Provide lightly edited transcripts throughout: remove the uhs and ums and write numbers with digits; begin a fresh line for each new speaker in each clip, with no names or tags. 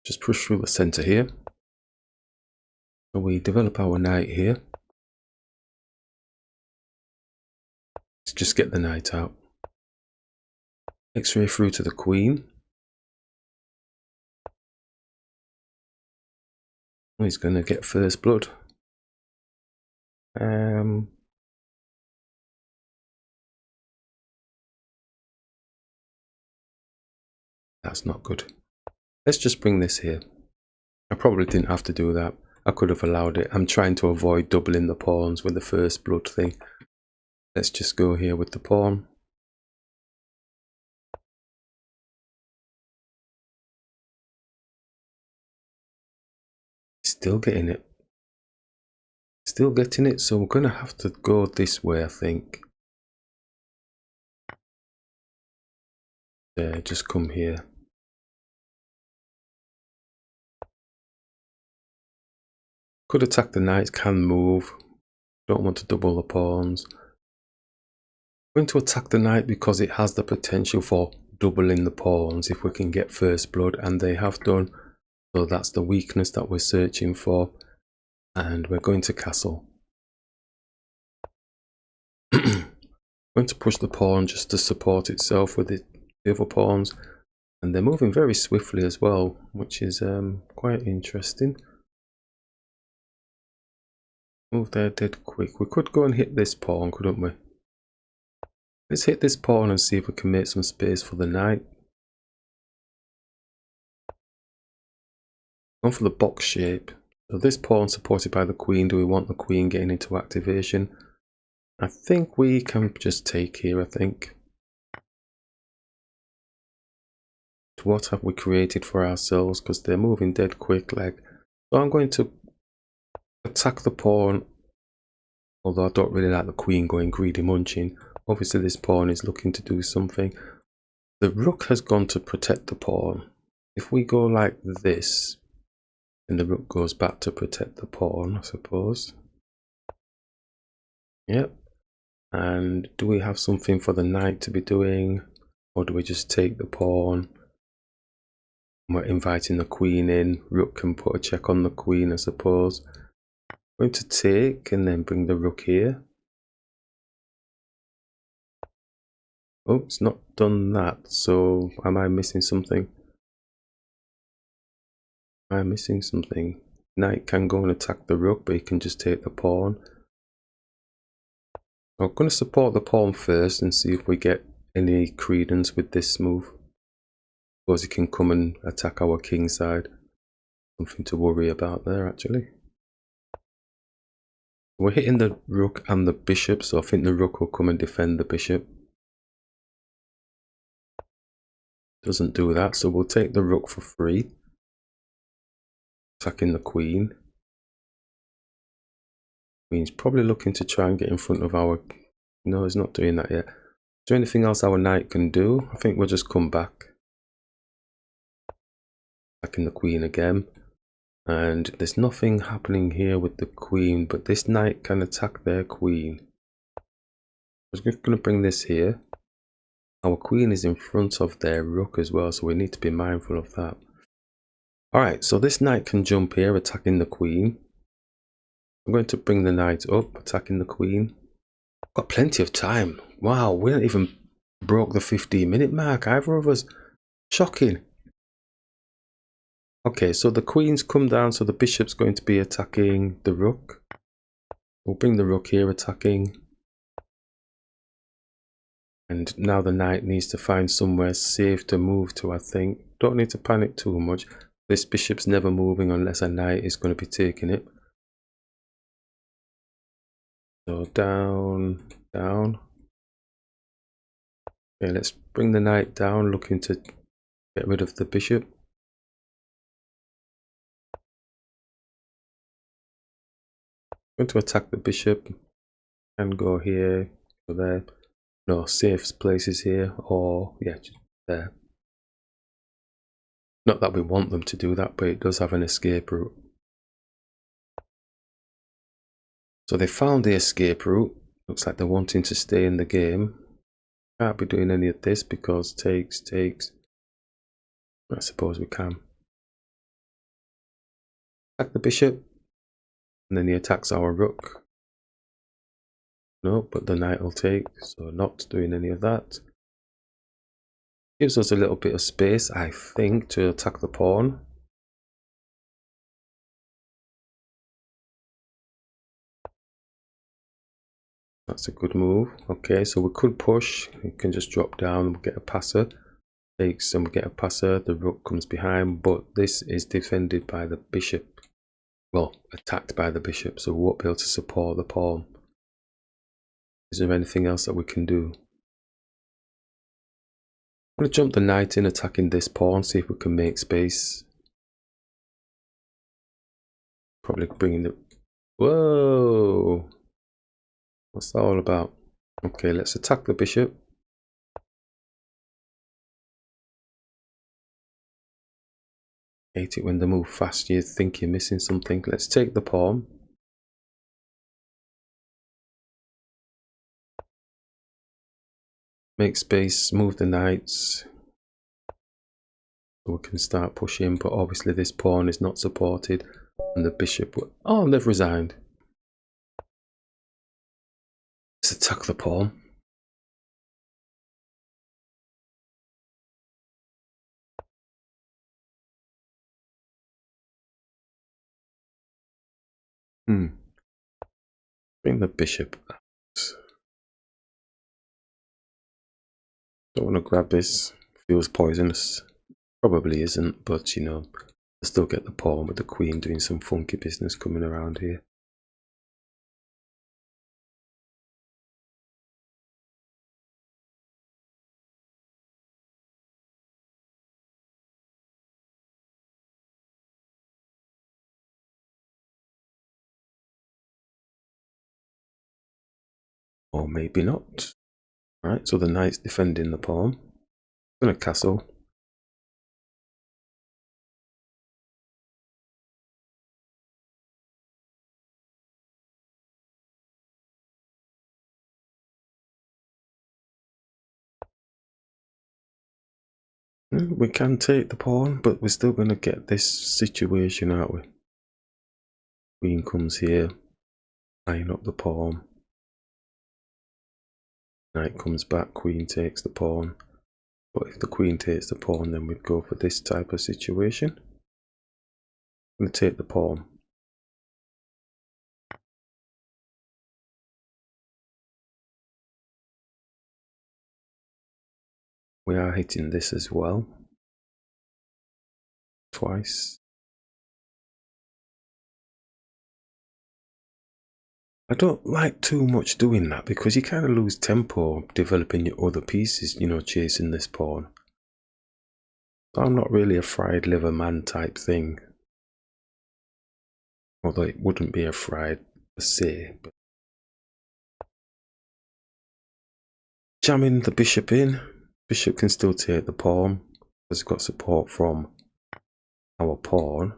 just push through the center here. So we develop our knight here. Let's just get the knight out. X-ray through to the queen. He's going to get first blood. That's not good. Let's just bring this here. I probably didn't have to do that. I could have allowed it. I'm trying to avoid doubling the pawns with the first blood thing. Let's just go here with the pawn. Still getting it. Still getting it, so we're going to have to go this way, I think. There, just come here. Could attack the knights, can move. Don't want to double the pawns. I'm going to attack the knight because it has the potential for doubling the pawns if we can get first blood, and they have done. So that's the weakness that we're searching for. And we're going to castle. Going to push the pawn just to support itself with the other pawns. And they're moving very swiftly as well, which is quite interesting. Move there dead quick. We could go and hit this pawn, couldn't we? Let's hit this pawn and see if we can make some space for the knight. Going for the box shape. So this pawn supported by the queen. Do we want the queen getting into activation? I think we can just take here, I think. What have we created for ourselves? Because they're moving dead quick. So I'm going to attack the pawn. Although I don't really like the queen going greedy munching. Obviously this pawn is looking to do something. The rook has gone to protect the pawn. If we go like this, then the rook goes back to protect the pawn, I suppose. Yep. And do we have something for the knight to be doing? Or do we just take the pawn? We're inviting the queen in. Rook can put a check on the queen, I suppose. I'm going to take and then bring the rook here. Oh, it's not done that. So am I missing something? I'm missing something. Knight can go and attack the rook, but he can just take the pawn. I'm going to support the pawn first and see if we get any credence with this move. Suppose he can come and attack our king side. Something to worry about there, actually. We're hitting the rook and the bishop, so I think the rook will come and defend the bishop. Doesn't do that, so we'll take the rook for free. Attacking the queen. Queen's probably looking to try and get in front of our... No, he's not doing that yet. Is there anything else our knight can do? I think we'll just come back. Attacking the queen again. And there's nothing happening here with the queen, but this knight can attack their queen. I'm just going to bring this here. Our queen is in front of their rook as well, so we need to be mindful of that. Alright, so this knight can jump here, attacking the queen. I'm going to bring the knight up, attacking the queen. Got plenty of time. Wow, we haven't even broke the 15-minute mark, either of us. Shocking. Okay, so the queen's come down, so the bishop's going to be attacking the rook. We'll bring the rook here, attacking. And now the knight needs to find somewhere safe to move to, I think. Don't need to panic too much. This bishop's never moving unless a knight is going to be taking it. So down, down. Okay, let's bring the knight down, looking to get rid of the bishop. I'm going to attack the bishop and go here, go there. No, safe places here, or yeah, just there. Not that we want them to do that, but it does have an escape route. So they found the escape route. Looks like they're wanting to stay in the game. Can't be doing any of this because takes. I suppose we can. Attack the bishop, and then he attacks our rook. No, but the knight will take, so not doing any of that. Gives us a little bit of space, I think, to attack the pawn. That's a good move. Okay, so we could push. We can just drop down and get a passer. Takes and we get a passer. The rook comes behind, but this is defended by the bishop. Well, attacked by the bishop, so we won't be able to support the pawn. Is there anything else that we can do? I'm going to jump the knight in, attacking this pawn, see if we can make space. Probably bringing the... Whoa! What's that all about? Okay, let's attack the bishop. Hate it when they move fast, you think you're missing something. Let's take the pawn. Make space, move the knights. So we can start pushing, but obviously this pawn is not supported. And the bishop... Oh, they've resigned. Let's attack the pawn. Bring the bishop out. Don't want to grab this. Feels poisonous. Probably isn't, but you know, I still get the pawn with the queen doing some funky business coming around here. Or maybe not. Right, so the knight's defending the pawn. Gonna castle. We can take the pawn, but we're still gonna get this situation, aren't we? Queen comes here, eyeing up the pawn. Knight comes back, queen takes the pawn. But if the queen takes the pawn, then we'd go for this type of situation. I'm going to take the pawn. We are hitting this as well. Twice. I don't like too much doing that because you kind of lose tempo developing your other pieces, you know, chasing this pawn. So I'm not really a fried liver man type thing. Although it wouldn't be a fried per se. But jamming the bishop in. Bishop can still take the pawn. It's got support from our pawn.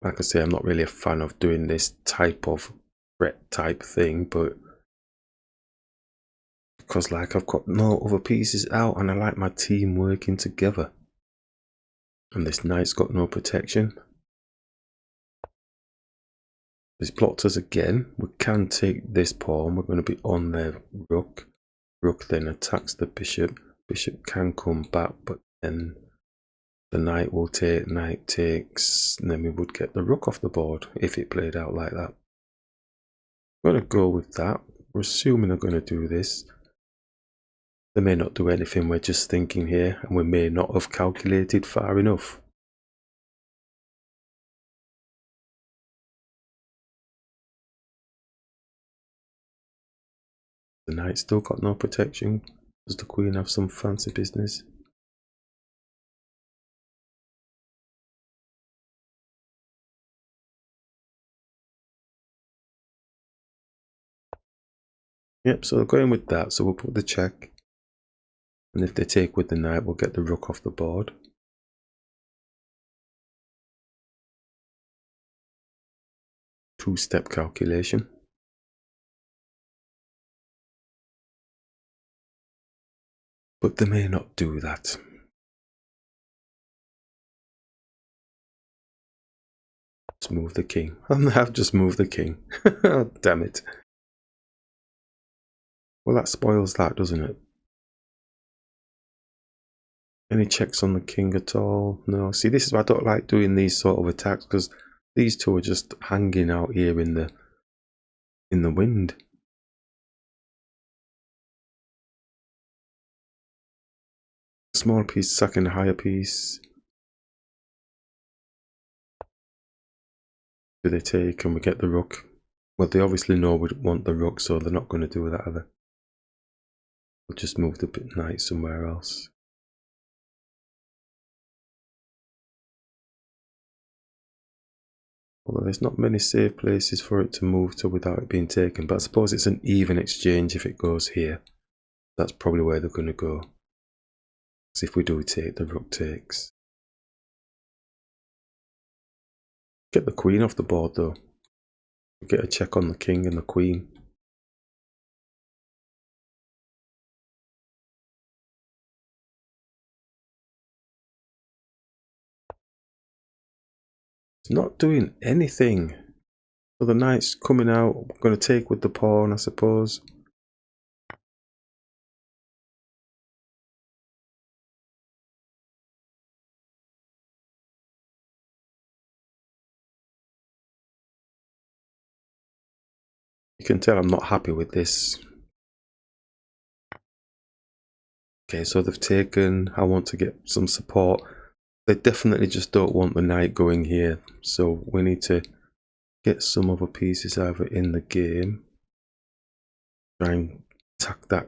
Like I say, I'm not really a fan of doing this type of threat type thing, but because like I've got no other pieces out and I like my team working together. And this knight's got no protection. He's blocked us again. We can take this pawn. We're going to be on their rook. Rook then attacks the bishop. Bishop can come back, but then the knight will take, knight takes, and then we would get the rook off the board if it played out like that. I'm going to go with that. We're assuming they're going to do this. They may not do anything, we're just thinking here, and we may not have calculated far enough. The knight still got no protection. Does the queen have some fancy business? Yep, so they're going with that, so we'll put the check. And if they take with the knight, we'll get the rook off the board. Two-step calculation. But they may not do that. Just move the king. I've just moved the king. Damn it. Well, that spoils that, doesn't it? Any checks on the king at all? No. See, this is why I don't like doing these sort of attacks, because these two are just hanging out here in the wind. Small piece sacking a higher piece. Do they take and we get the rook? Well, they obviously know we want the rook, so they're not going to do that either. We'll just move the knight somewhere else. Although there's not many safe places for it to move to without it being taken, but I suppose it's an even exchange if it goes here. That's probably where they're going to go. Because if we do take, the rook takes. Get the queen off the board though. Get a check on the king and the queen. It's not doing anything. So the knight's coming out. I'm going to take with the pawn, I suppose. You can tell I'm not happy with this. Okay, so they've taken. I want to get some support. They definitely just don't want the knight going here. So we need to get some other pieces either in the game. Try and attack that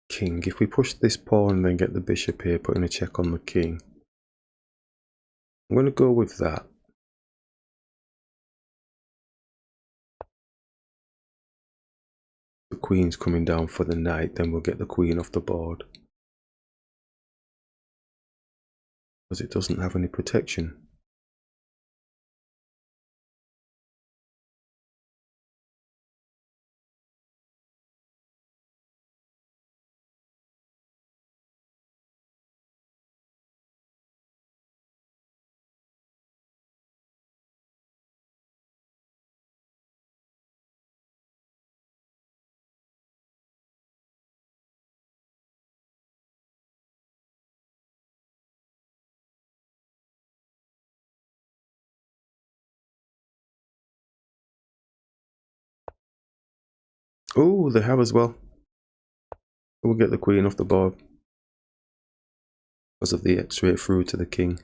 king. If we push this pawn and then get the bishop here, putting a check on the king. I'm going to go with that. The queen's coming down for the knight, then we'll get the queen off the board. Because it doesn't have any protection. Oh, they have as well. We'll get the queen off the board. Because of the straight through to the king.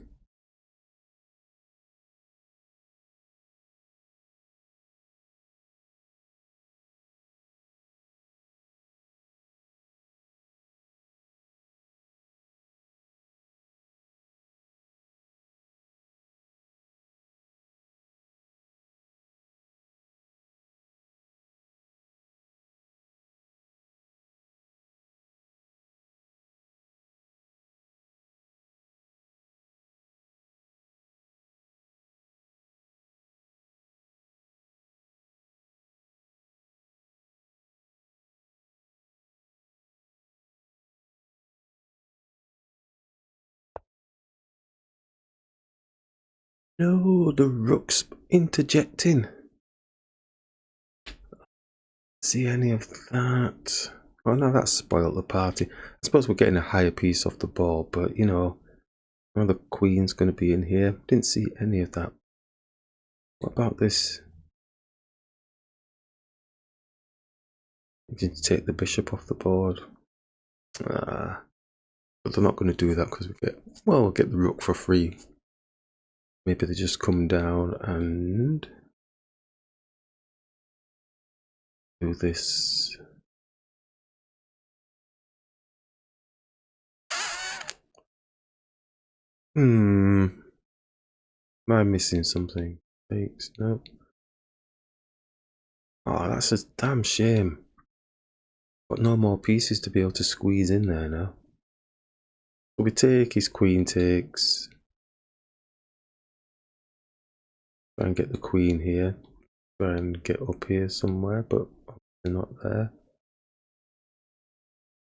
No, the rook's interjecting. See any of that? Well, now that's spoiled the party. I suppose we're getting a higher piece off the board, but you know, the queen's going to be in here. Didn't see any of that. What about this? You can take the bishop off the board. But they're not going to do that because we'll get the rook for free. Maybe they just come down and do this. Am I missing something? Takes, no. Oh, that's a damn shame. Got no more pieces to be able to squeeze in there now. So we take, his queen takes. Try and get the queen here. Try and get up here somewhere, but they're not there.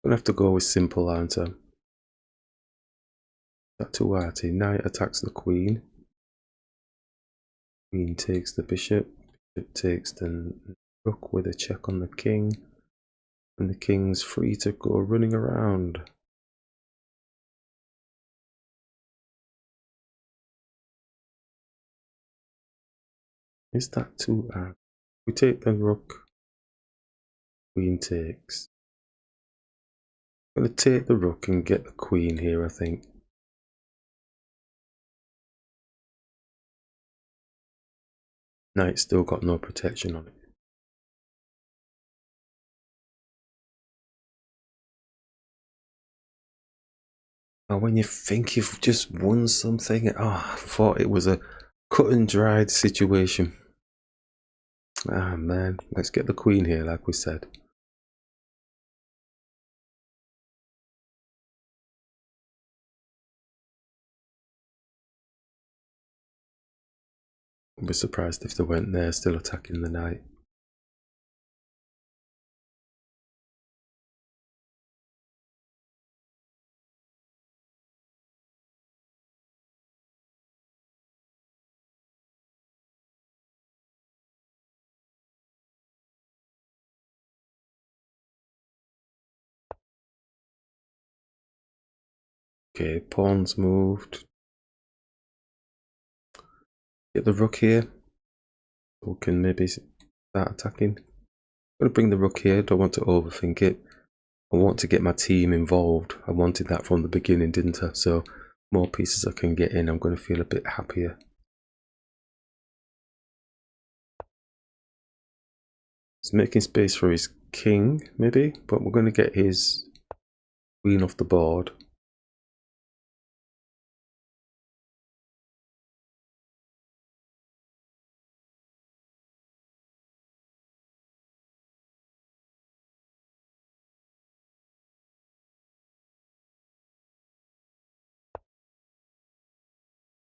Gonna have to go with simple, aren't I? That too arty. Knight attacks the queen. Queen takes the bishop. Bishop takes the rook with a check on the king. And the king's free to go running around. Is that too hard? We take the rook. Queen takes. I'm going to take the rook and get the queen here, I think. Knight's still got no protection on it. And when you think you've just won something, I thought it was a cut and dried situation. Ah man, let's get the queen here like we said. I'd be surprised if they went there still attacking the knight. Okay, pawns moved. Get the rook here. We can maybe start attacking. I'm going to bring the rook here, don't want to overthink it. I want to get my team involved. I wanted that from the beginning, didn't I? So more pieces I can get in, I'm going to feel a bit happier. He's making space for his king, maybe, but we're going to get his queen off the board.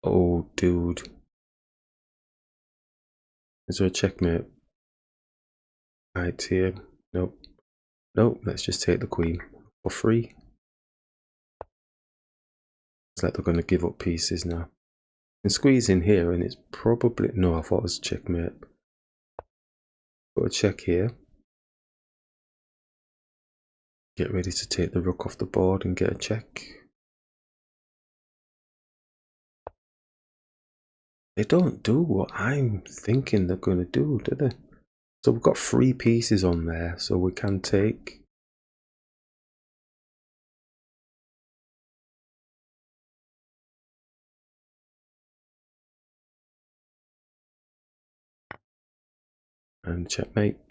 Oh, dude. Is there a checkmate? Right here. Nope. Nope, let's just take the queen for free. It's like they're going to give up pieces now. And squeeze in here, and it's probably... No, I thought it was checkmate. Got a check here. Get ready to take the rook off the board and get a check. They don't do what I'm thinking they're going to do they? So we've got 3 pieces on there, so we can take... And checkmate.